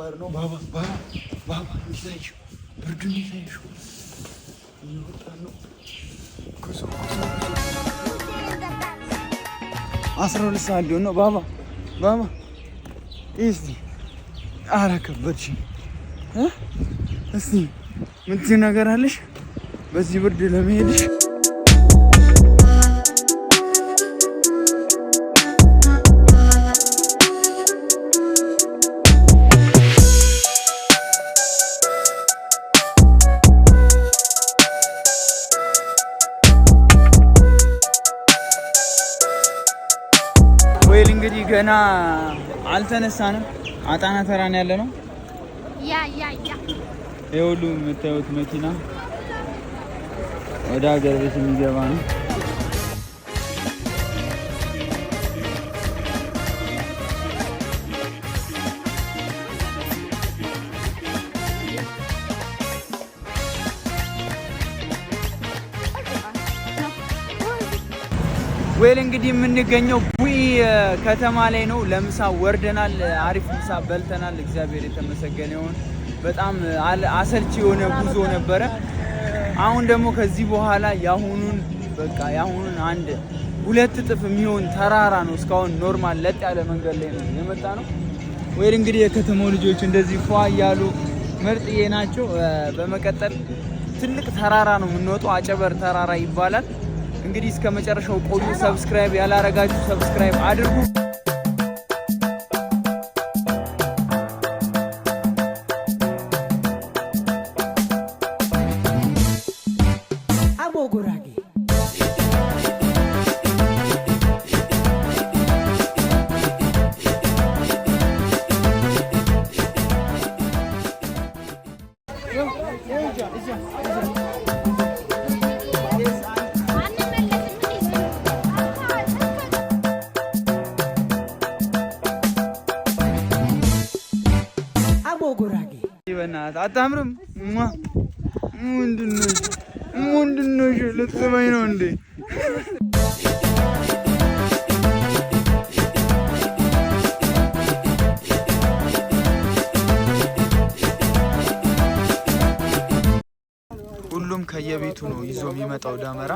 ከባድ ነው። ባባ እንዲታይሽ ብርዱ እንዲታይሽ እየወጣን ነው። ጉዞ 12 ሰዓት ሊሆን ነው። ባባ እስቲ ኧረ ከበድሽኝ። እስቲ ምን ነገር አለሽ በዚህ ብርድ ለመሄድሽ? ወይል እንግዲህ ገና አልተነሳንም። አጣና ተራን ያለ ነው። የሁሉ የምታዩት መኪና ወደ ሀገር ቤት የሚገባ ነው። ወይል እንግዲህ የምንገኘው ቡኢ ከተማ ላይ ነው። ለምሳ ወርደናል። አሪፍ ምሳ በልተናል። እግዚአብሔር የተመሰገነ ይሁን። በጣም አሰልቺ የሆነ ጉዞ ነበረ። አሁን ደግሞ ከዚህ በኋላ ያሁኑን አንድ 2 እጥፍ የሚሆን ተራራ ነው። እስካሁን ኖርማል ለጥ ያለ መንገድ ላይ ነው የመጣ ነው። ወይል እንግዲህ የከተማው ልጆች እንደዚህ ፏ እያሉ ምርጥዬ ናቸው። በመቀጠል ትልቅ ተራራ ነው የምንወጣው። አጨበር ተራራ ይባላል። እንግዲህ እስከ መጨረሻው ቆዩ። ሰብስክራይብ ያላረጋችሁ ሰብስክራይብ አድርጉ። አቦጉራጌ በእናትህ አታምርም? ምንድን ነው ልትስመኝ ነው እንዴ? ሁሉም ከየቤቱ ነው ይዞ የሚመጣው ዳመራ።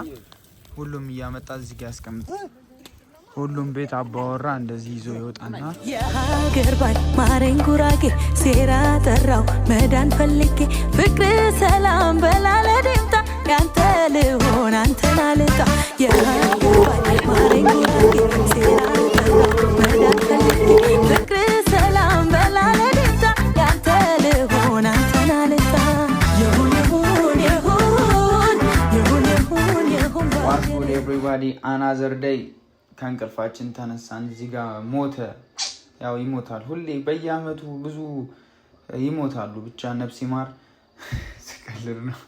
ሁሉም እያመጣ እዚህ ጋር ያስቀምጥ። ሁሉም ቤት አባወራ እንደዚህ ይዞ ይወጣና የሀገር ባል ማረኝ ጉራጌ ሴራ ጠራው መዳን ፈልጌ ፍቅር ሰላም በላለ ደምታ ያንተ ልሆን አንተን አልጣ የሀገር ባል ማረኝ ጉራጌ ሴራ ጠራው መዳን ፈልጌ ፍቅር ሰላም በላለ ደምታ ያንተ ልሆን አንተን አልጣ What's good everybody? Another day ከእንቅልፋችን ተነሳን። እዚህ ጋር ሞተ። ያው ይሞታል ሁሌ በየአመቱ ብዙ ይሞታሉ። ብቻ ነፍስ ይማር። ስቀልር ነው።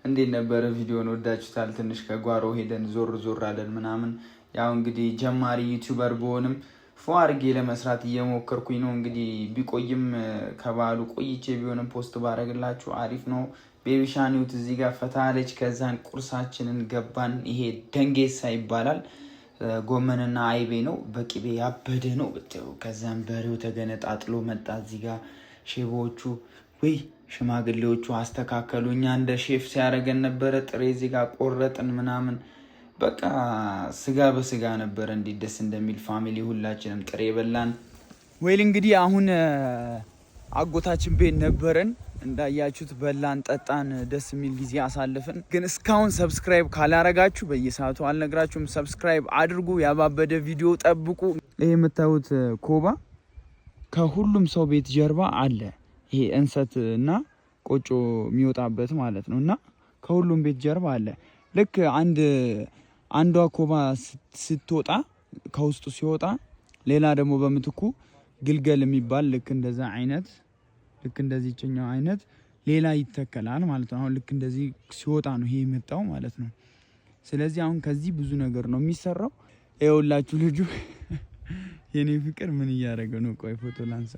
እንዴት ነበረ ቪዲዮን ወዳችሁታል? ትንሽ ከጓሮ ሄደን ዞር አለን ምናምን። ያው እንግዲህ ጀማሪ ዩቲዩበር በሆንም ፏርጌ ለመስራት እየሞከርኩኝ ነው። እንግዲህ ቢቆይም ከባሉ ቆይቼ ቢሆንም ፖስት ባረግላችሁ አሪፍ ነው። ቤቢ ሻኒውት እዚህ ጋር ፈታለች። ከዛን ቁርሳችንን ገባን። ይሄ ደንጌሳ ይባላል። ጎመንና አይቤ ነው። በቂቤ ያበደ ነው። ከዛን በሬው ተገነጣጥሎ መጣ። እዚህ ጋር ሼቦቹ ሽማግሌዎቹ አስተካከሉ። እኛ እንደ ሼፍ ሲያደርገን ነበረ። ጥሬ እዚህ ጋር ቆረጥን ምናምን። በቃ ስጋ በስጋ ነበረ። እንዴት ደስ እንደሚል ፋሚሊ ሁላችንም ጥሬ በላን። ወይል እንግዲህ አሁን አጎታችን ቤት ነበረን። እንዳያችሁት በላን ጠጣን፣ ደስ የሚል ጊዜ አሳልፈን። ግን እስካሁን ሰብስክራይብ ካላረጋችሁ በየሰዓቱ አልነግራችሁም፣ ሰብስክራይብ አድርጉ። ያባበደ ቪዲዮ ጠብቁ። ይሄ የምታዩት ኮባ ከሁሉም ሰው ቤት ጀርባ አለ። ይሄ እንሰት እና ቆጮ የሚወጣበት ማለት ነው። እና ከሁሉም ቤት ጀርባ አለ። ልክ አንዷ ኮባ ስትወጣ ከውስጡ ሲወጣ ሌላ ደግሞ በምትኩ ግልገል የሚባል ልክ እንደዛ አይነት ልክ እንደዚህ ጭኛው አይነት ሌላ ይተከላል ማለት ነው። አሁን ልክ እንደዚህ ሲወጣ ነው ይሄ የመጣው ማለት ነው። ስለዚህ አሁን ከዚህ ብዙ ነገር ነው የሚሰራው። ይኸውላችሁ ልጁ የኔ ፍቅር ምን እያደረገ ነው? ቆይ ፎቶ ላንሳ።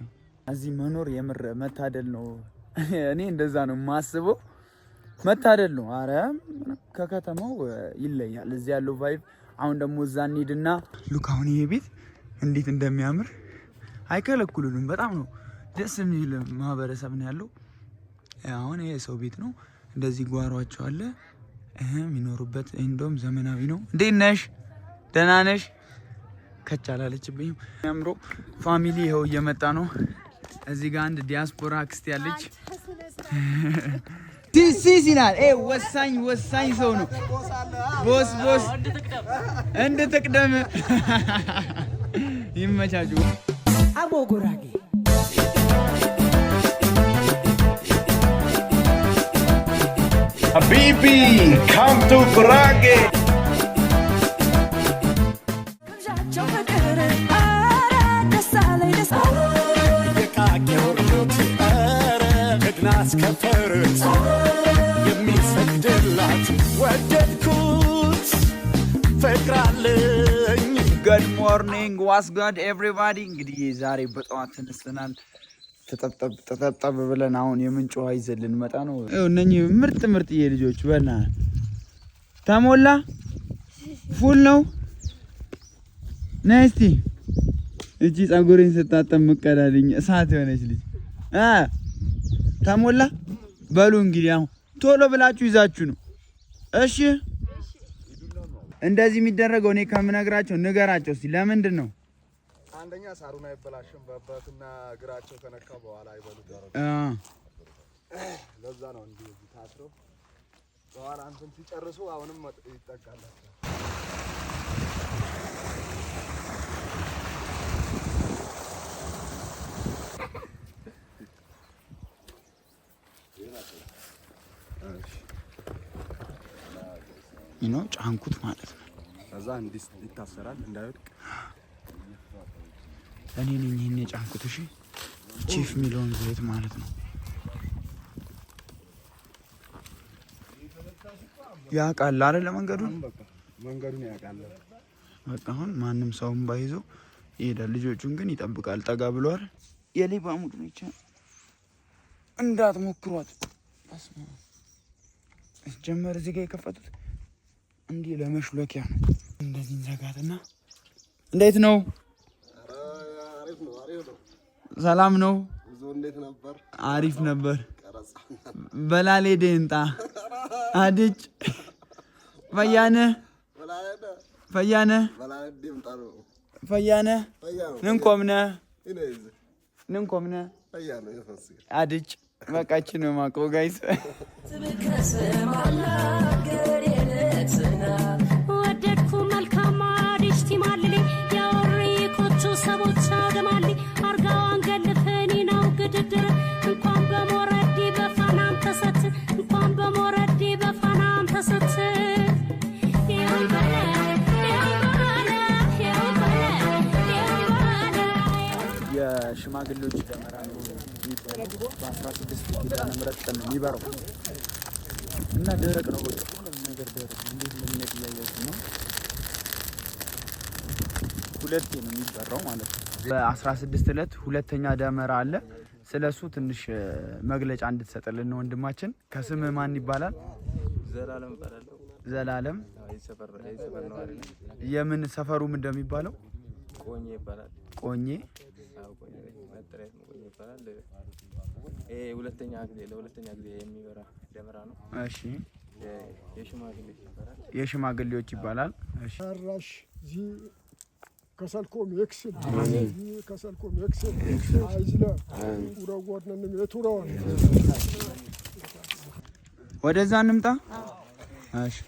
እዚህ መኖር የምር መታደል ነው። እኔ እንደዛ ነው የማስበው። መታደል ነው። አረ ከከተማው ይለያል እዚህ ያለው ቫይብ። አሁን ደግሞ እዛ እንሂድና ሉክ አሁን ይሄ ቤት እንዴት እንደሚያምር አይከለክሉንም። በጣም ነው ደስ የሚል ማህበረሰብ ነው ያለው። አሁን ይሄ ሰው ቤት ነው እንደዚህ ጓሯቸው አለ የሚኖሩበት እንደውም ዘመናዊ ነው። እንዴት ነሽ? ደህና ነሽ? ከቻላለችብኝ ያምሮ ፋሚሊ ይኸው እየመጣ ነው። እዚህ ጋር አንድ ዲያስፖራ አክስት ያለች ሲሲናል ወሳኝ ሰው ነው። ቦስ እንድትቅደም ይመቻቹ። አቦ ጉራጌ Habibi, come to Gurage. Good morning, what's good everybody? እንግዲህ ዛሬ በጠዋት ተነስተናል። ተጠብጠብ ብለን አሁን የምንጭ ውሃ ይዘን ልንመጣ ነው። እነኚህ ምርጥ ልጆች በእናትህ ተሞላ ፉል ነው። ነይ እስቲ እቺ ጸጉሬን ስታጠብ ምቀዳልኝ እሳት የሆነች ልጅ ተሞላ። በሉ እንግዲህ አሁን ቶሎ ብላችሁ ይዛችሁ ነው እሺ። እንደዚህ የሚደረገው እኔ ከምነግራቸው ንገራቸው እስቲ ለምንድን ነው? አንደኛ ሳሩን አይበላሽም። በበትና እግራቸው ከነካ በኋላ አይበሉት። ለዛ ነው እንዴ ታስሮ በኋላ አንተን ሲጨርሱ አሁንም ይጠቃላቸው። ጫንኩት ማለት ነው። ከዛ እንዲስ ይታሰራል እንዳይወድቅ እኔ ነኝ ይሄን የጫንኩት። እሺ ቺፍ ሚሊዮን ዘይት ማለት ነው። ያውቃል አይደል? መንገዱን ያውቃል። በቃ አሁን ማንም ሰውም ባይዞ ይሄዳል። ልጆቹን ግን ይጠብቃል። ጠጋ ብሏል። የሌባ ሙድ ነው። ይቻ እንዳትሞክሯት። ጀመር እዚህ ጋር የከፈቱት እንዲህ ለመሽሎኪያ ነው። እንደዚህ እንዘጋትና እንዴት ነው? ሰላም ነው? እንዴት ነበር? አሪፍ ነበር። በላሌ ደንጣ አድጭ ፈያነ ንንኮምነ አድጭ በቃች ነው ማቆ ጋይስ ወደድኩ መልካም አዲስ ቲማልሊ ያወሪ ኮቹ ሰቦች አደማሊ አርጋዋን ገልፈኒ ነው ግድድር እንኳን በሞረዲ በፋናም ተሰት እንኳን በሞረዲ በፋናም ተሰት የሽማግሌዎች ደመራ ነው የሚባለው። በ16 ኪዳነ ምህረት ቀን ነው የሚበረው እና ደረቅ ነው። በቃ ሁሉም ነገር ደረቅ ነው። እንዴት ለምነት እያያችሁ ነው። ሁለቴ ነው የሚበራው ማለት ነው። በ16 ዕለት ሁለተኛ ደመራ አለ። ስለሱ ትንሽ መግለጫ እንድትሰጥልን ነው ወንድማችን። ከስም ማን ይባላል? ዘላለም እባላለሁ። ዘላለም ሰፈር ነው አይደል? የምን ሰፈሩም እንደሚባለው ቆኜ ይባላል። ቆኜ ቆኜ መጠሪያት ነው። ቆኜ ይባላል። ለሁለተኛ ጊዜ የሚበራ ደመራ ነው። እሺ የሽማግሌዎች ይባላል። እሺ አራሽ ዚ ከሰልኮም ኤክስል አይዝለ ወረወርነን የቱራው ወደዛ እንምጣ። እሺ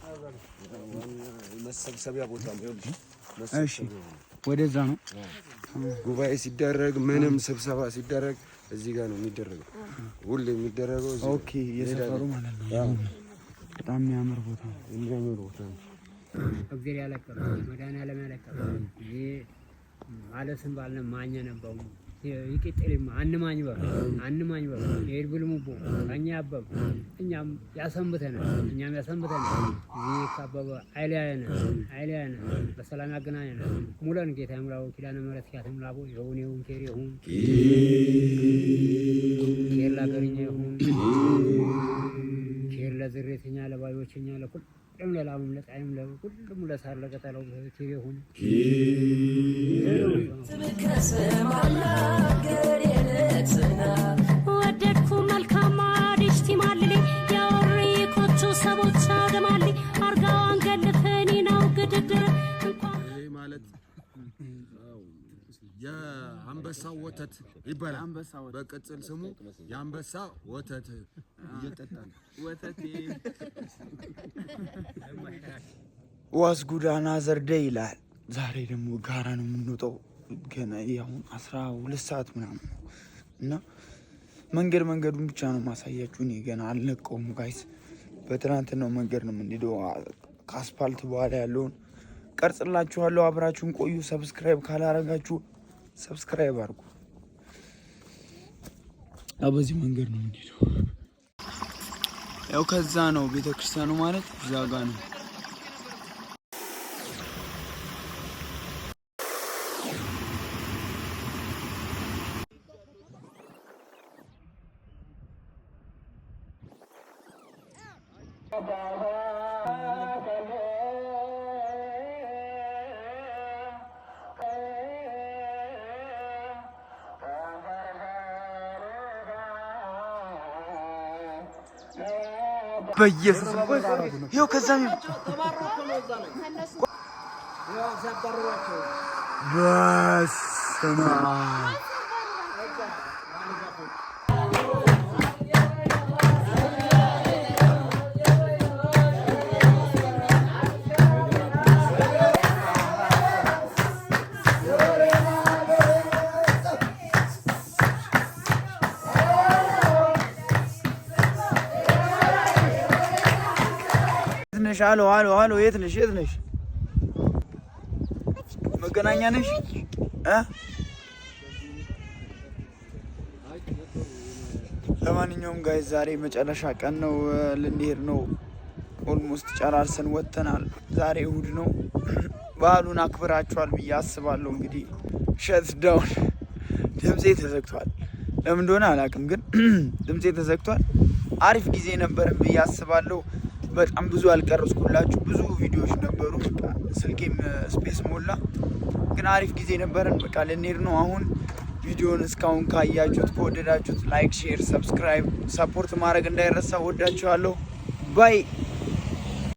መሰብሰቢያ ቦታ ነው። እሺ ወደዛ ነው ጉባኤ ሲደረግ ምንም ስብሰባ ሲደረግ እዚህ ጋር ነው የሚደረገው። ሁሌ የሚደረገው እዚህ። ኦኬ የሰፈሩ ማለት ነው። በጣም የሚያምር ቦታ ነው። እግዚአብሔር ያለቀው መድኃኒዓለም ያለቀው ይሄ ማለስን ባልነ ማኛ ነበው ይቅጥልም አንማኝ በል ሄድ ብልሙቦ ከኛ አበብ እኛም ያሰምተነ ይሄ ካበበ አይለያነ በሰላም ያገናኘነ ሙለን ጌታ ይምላው ኪዳነ ምህረት ያተምላቦ ይሁን ኬሪሁን ኬላ ገሪኛ ይሁን ኬላ ዝሬተኛ ለባዮችኛ ለኩል ለላሙም ለጣይም ለሁሉም ለሳር ለቀጠለው ይሁን ወደድኩ መልካም አዲስ ቲማልሊ ያወሪ ኮቹ ሰቦች አገማሊ አርጋዋን ገልፈኒ ነው ግድድር እንኳን ማለት የአንበሳው ወተት ይባላል። በቅጽል ስሙ የአንበሳ ወተት እየጠጣን ወተት ዋስ ጉዳና ዘርደ ይላል። ዛሬ ደግሞ ጋራ ነው የምንወጣው። ገና ያሁን 12 ሰዓት ምናምን ነው እና መንገዱን ብቻ ነው ማሳያችሁ። እኔ ገና አልነቀውም ጋይስ። በትናንትናው መንገድ ነው የምንሄደው። ከአስፓልት በኋላ ያለውን ቀርጽላችኋለሁ። አብራችሁን ቆዩ። ሰብስክራይብ ካላረጋችሁ ሰብስክራይብ አድርጉ። በዚህ መንገድ ነው የምንሄደው። ያው ከዛ ነው ቤተክርስቲያኑ ማለት እዛ ጋ ነው። በየሱስ ይኸው ከዛም በስመ አብ አሎ የት ነሽ? መገናኛ ነሽ? ለማንኛውም ጋይስ ዛሬ መጨረሻ ቀን ነው፣ ልንሄድ ነው። ኦልሞስት ጨራርሰን ወጥተናል። ዛሬ እሁድ ነው። በዓሉን አክብራችኋል ብዬ አስባለሁ። እንግዲህ ሸት ዳውን ድምጼ ተዘግቷል። ለምን እንደሆነ አላውቅም፣ ግን ድምጼ ተዘግቷል። አሪፍ ጊዜ ነበርን ብዬ አስባለሁ። በጣም ብዙ አልቀረጽኩላችሁ፣ ብዙ ቪዲዮዎች ነበሩ። ስልኬም ስፔስ ሞላ፣ ግን አሪፍ ጊዜ ነበረን። በቃ ልንሄድ ነው አሁን። ቪዲዮን እስካሁን ካያችሁት ከወደዳችሁት ላይክ፣ ሼር፣ ሰብስክራይብ፣ ሰፖርት ማድረግ እንዳይረሳ። ወዳችኋለሁ። ባይ